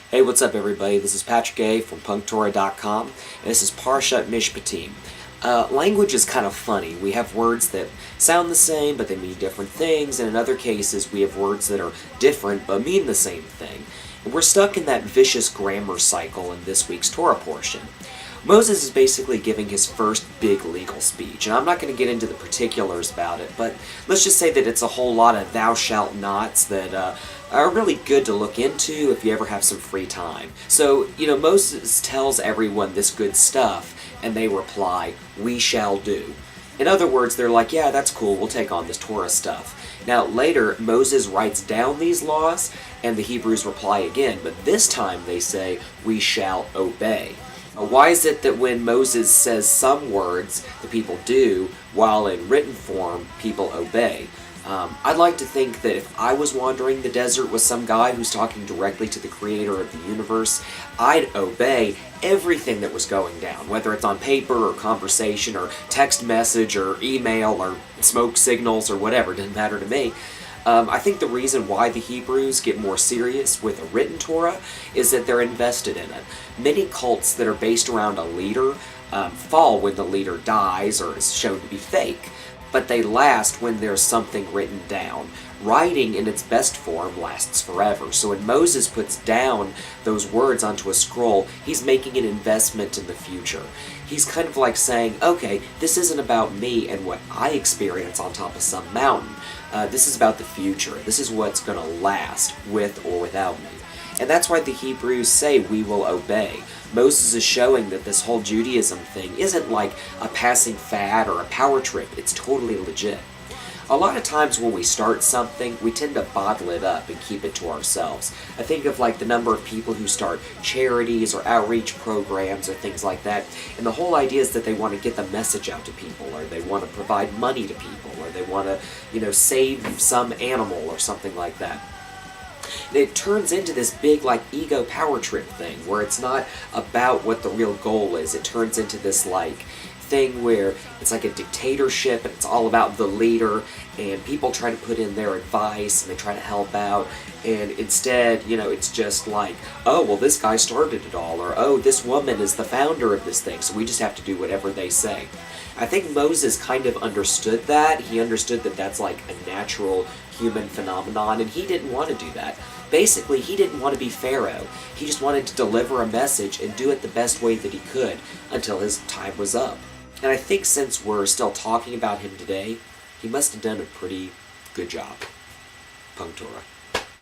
Hey, what's up everybody? This is Patrick A. from PunkTorah.com, and this is Parshat Mishpatim. Language is kind of funny. We have words that sound the same, but they mean different things, and in other cases we have words that are different, but mean the same thing. And we're stuck in that vicious grammar cycle in this week's Torah portion. Moses is basically giving his first big legal speech, and I'm not going to get into the particulars about it, but let's just say that it's a whole lot of thou shalt nots that are really good to look into if you ever have some free time. So, Moses tells everyone this good stuff, and they reply, "We shall do." In other words, they're like, yeah, that's cool, we'll take on this Torah stuff. Now, later, Moses writes down these laws, and the Hebrews reply again, but this time they say, "We shall obey." Why is it that when Moses says some words, the people do, while in written form, people obey? I'd like to think that if I was wandering the desert with some guy who's talking directly to the creator of the universe, I'd obey everything that was going down, whether it's on paper or conversation or text message or email or smoke signals or whatever, it doesn't matter to me. I think the reason why the Hebrews get more serious with a written Torah is that they're invested in it. Many cults that are based around a leader fall when the leader dies or is shown to be fake, but they last when there's something written down. Writing in its best form lasts forever, so when Moses puts down those words onto a scroll, he's making an investment in the future. He's kind of like saying, okay, this isn't about me and what I experience on top of some mountain. This is about the future. This is what's going to last, with or without me. And that's why the Hebrews say, "We will obey." Moses is showing that this whole Judaism thing isn't like a passing fad or a power trip. It's totally legit. A lot of times when we start something, we tend to bottle it up and keep it to ourselves. I think of like the number of people who start charities or outreach programs or things like that, and the whole idea is that they want to get the message out to people, or they want to provide money to people, or they want to, save some animal or something like that. And it turns into this big like ego power trip thing where it's not about what the real goal is. It turns into this like thing where it's like a dictatorship and it's all about the leader, and people try to put in their advice and they try to help out, and instead, it's just like, oh, well, this guy started it all, or oh, this woman is the founder of this thing, so we just have to do whatever they say. I think Moses kind of understood that. He understood that that's like a natural human phenomenon, and he didn't want to do that. Basically, he didn't want to be Pharaoh. He just wanted to deliver a message and do it the best way that he could until his time was up. And I think since we're still talking about him today, he must have done a pretty good job. PunkTorah.